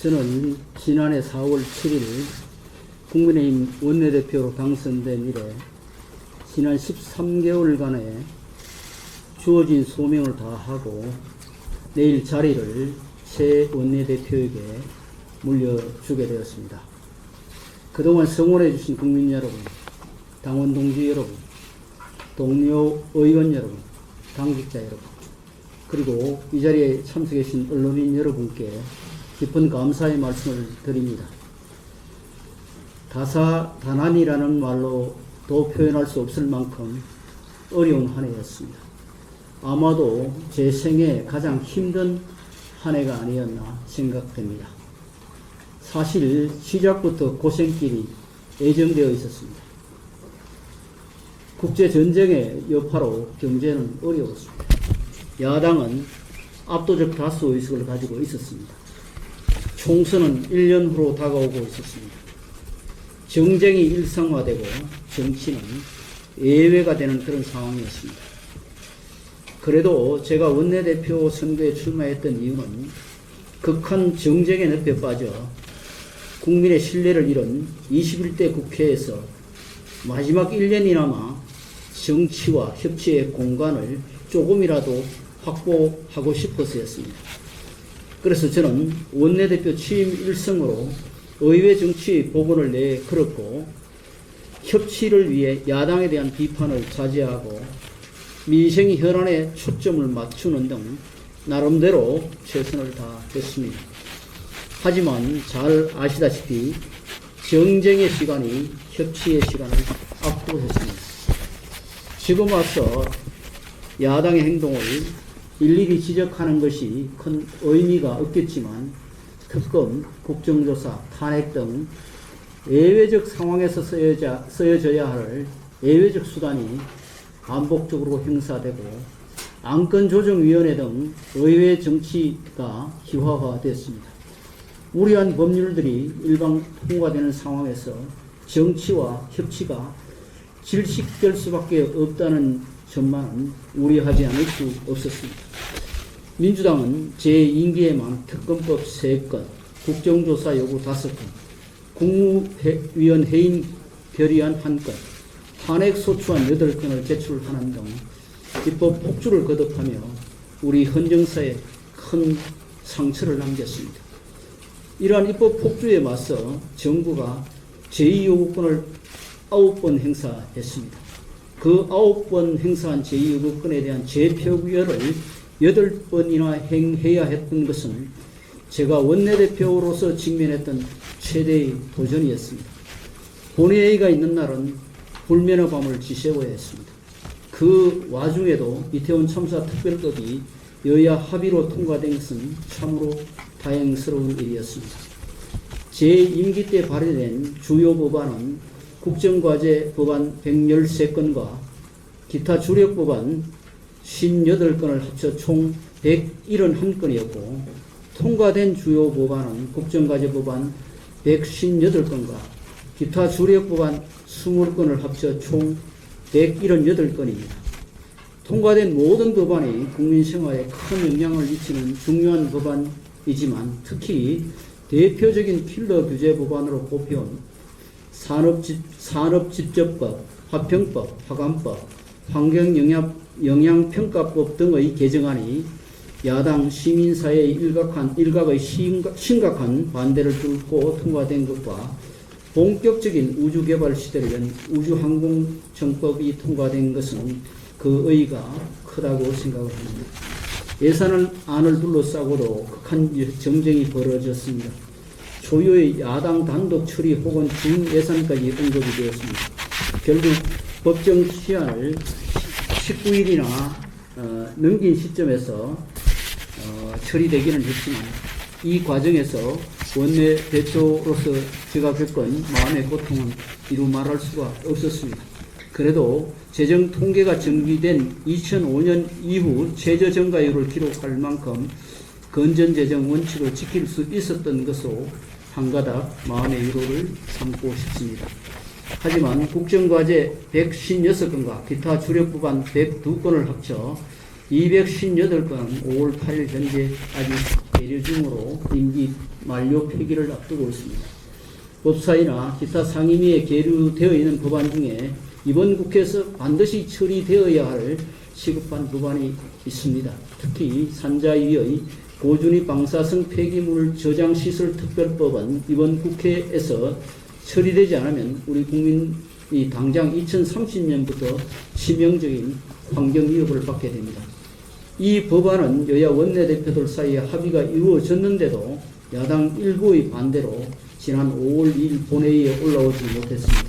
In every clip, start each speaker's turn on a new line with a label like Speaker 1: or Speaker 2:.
Speaker 1: 저는 지난해 4월 7일 국민의힘 원내대표로 당선된 이래 지난 13개월간의 주어진 소명을 다하고 내일 자리를 새 원내대표에게 물려주게 되었습니다. 그동안 성원해 주신 국민 여러분, 당원 동지 여러분, 동료 의원 여러분, 당직자 여러분, 그리고 이 자리에 참석해 주신 언론인 여러분께 깊은 감사의 말씀을 드립니다. 다사다난이라는 말로도 표현할 수 없을 만큼 어려운 한 해였습니다. 아마도 제 생애 가장 힘든 한 해가 아니었나 생각됩니다. 사실 시작부터 고생길이 예정되어 있었습니다. 국제전쟁의 여파로 경제는 어려웠습니다. 야당은 압도적 다수 의석을 가지고 있었습니다. 총선은 1년 후로 다가오고 있었습니다. 정쟁이 일상화되고 정치는 예외가 되는 그런 상황이었습니다. 그래도 제가 원내대표 선거에 출마했던 이유는 극한 정쟁의 늪에 빠져 국민의 신뢰를 잃은 21대 국회에서 마지막 1년이나마 정치와 협치의 공간을 조금이라도 확보하고 싶어서였습니다. 그래서 저는 원내대표 취임 일성으로 의회 정치 복원을 내걸었고 협치를 위해 야당에 대한 비판을 자제하고 민생 현안에 초점을 맞추는 등 나름대로 최선을 다했습니다. 하지만 잘 아시다시피 정쟁의 시간이 협치의 시간을 앞두고 있습니다. 지금 와서 야당의 행동을 일일이 지적하는 것이 큰 의미가 없겠지만 특검, 국정조사, 탄핵 등 예외적 상황에서 쓰여져야 할 예외적 수단이 반복적으로 행사되고 안건조정위원회 등 의회 정치가 희화화됐습니다. 무리한 법률들이 일방 통과되는 상황에서 정치와 협치가 질식될 수밖에 없다는 점만은 우려하지 않을 수 없었습니다. 민주당은 제2임기에만 특검법 3건, 국정조사 요구 5건, 국무위원 해임 결의안 1건, 탄핵 소추안 8건을 제출하는 등 입법 폭주를 거듭하며 우리 헌정사에 큰 상처를 남겼습니다. 이러한 입법 폭주에 맞서 정부가 제2요구권을 9번 행사했습니다. 그 9번 행사한 제2요구권에 대한 재표결을 8번이나 행해야 했던 것은 제가 원내대표로서 직면했던 최대의 도전이었습니다. 본회의가 있는 날은 불면의 밤을 지새워야 했습니다. 그 와중에도 이태원 참사 특별법이 여야 합의로 통과된 것은 참으로 다행스러운 일이었습니다. 제 임기 때 발의된 주요 법안은 국정과제 법안 113건과 기타 주력 법안 58건을 합쳐 총 171건이었고 통과된 주요 법안은 국정과제 법안 158건과 기타 주력 법안 20건을 합쳐 총 178건입니다. 통과된 모든 법안이 국민 생활에 큰 영향을 미치는 중요한 법안이지만 특히 대표적인 킬러 규제 법안으로 꼽혀온 산업집적법, 화평법, 화관법, 환경영향평가법 등의 개정안이 야당 시민사회의 일각의 심각한 반대를 뚫고 통과된 것과 본격적인 우주개발 시대를 연 우주항공청법이 통과된 것은 그 의의가 크다고 생각을 합니다. 예산안을 둘러싸고도 극한 정쟁이 벌어졌습니다. 초유의 야당 단독 처리 혹은 준예산까지 언급이 되었습니다. 결국 법정 시한을 19일이나 넘긴 시점에서 처리되기는 했지만 이 과정에서 원내대표로서 제가 겪은 마음의 고통은 이루 말할 수가 없었습니다. 그래도 재정 통계가 정비된 2005년 이후 최저증가율을 기록할 만큼 건전재정 원칙을 지킬 수 있었던 것으로 한가닥 마음의 위로를 삼고 싶습니다. 하지만 국정과제 156건과 기타 주력법안 102건을 합쳐 258건은 5월 8일 현재 아직 계류 중으로 임기 만료 폐기를 앞두고 있습니다. 법사위나 기타 상임위에 계류되어 있는 법안 중에 이번 국회에서 반드시 처리되어야 할 시급한 법안이 있습니다. 특히 산자위의 고준위 방사성 폐기물 저장시설 특별법은 이번 국회에서 처리되지 않으면 우리 국민이 당장 2030년부터 치명적인 환경 위협을 받게 됩니다. 이 법안은 여야 원내대표들 사이에 합의가 이루어졌는데도 야당 일부의 반대로 지난 5월 2일 본회의에 올라오지 못했습니다.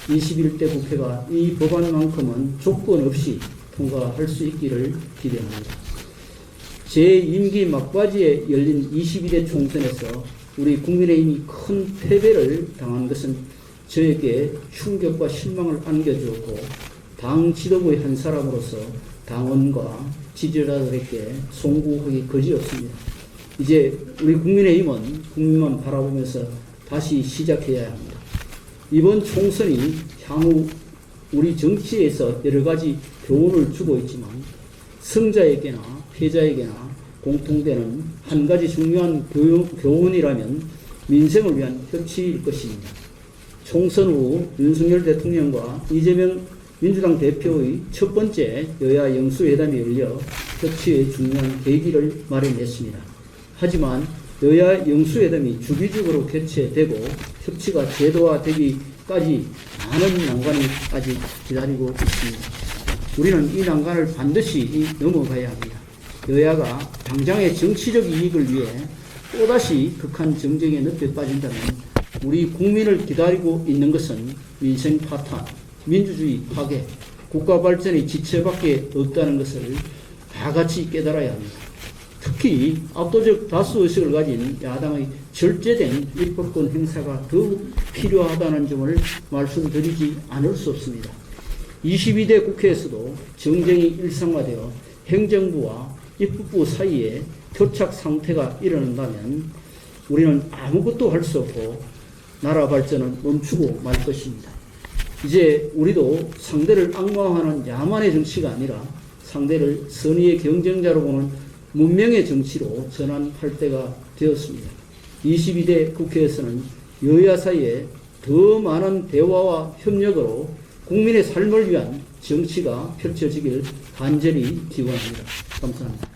Speaker 1: 21대 국회가 이 법안만큼은 조건 없이 통과할 수 있기를 기대합니다. 제 임기 막바지에 열린 22대 총선에서 우리 국민의힘이 큰 패배를 당한 것은 저에게 충격과 실망을 안겨주었고 당 지도부의 한 사람으로서 당원과 지지자들에게 송구하기 거지없습니다. 이제 우리 국민의힘은 국민만 바라보면서 다시 시작해야 합니다. 이번 총선이 향후 우리 정치에서 여러 가지 교훈을 주고 있지만 승자에게나 패자에게나 공통되는 한 가지 중요한 교훈이라면 민생을 위한 협치일 것입니다. 총선 후 윤석열 대통령과 이재명 민주당 대표의 첫 번째 여야 영수회담이 열려 협치의 중요한 계기를 마련했습니다. 하지만 여야 영수회담이 주기적으로 개최되고 협치가 제도화되기까지 많은 난관이 아직 기다리고 있습니다. 우리는 이 난관을 반드시 넘어가야 합니다. 여야가 당장의 정치적 이익을 위해 또다시 극한 정쟁의 늪에 빠진다면 우리 국민을 기다리고 있는 것은 민생 파탄, 민주주의 파괴, 국가 발전의 지체밖에 없다는 것을 다 같이 깨달아야 합니다. 특히 압도적 다수의석을 가진 야당의 절제된 입법권 행사가 더욱 필요하다는 점을 말씀드리지 않을 수 없습니다. 22대 국회에서도 정쟁이 일상화되어 행정부와 입법부 사이에 교착 상태가 일어난다면 우리는 아무것도 할 수 없고 나라 발전은 멈추고 말 것입니다. 이제 우리도 상대를 악마화하는 야만의 정치가 아니라 상대를 선의의 경쟁자로 보는 문명의 정치로 전환할 때가 되었습니다. 22대 국회에서는 여야 사이에 더 많은 대화와 협력으로 국민의 삶을 위한 정치가 펼쳐지길 간절히 기원합니다. 감사합니다.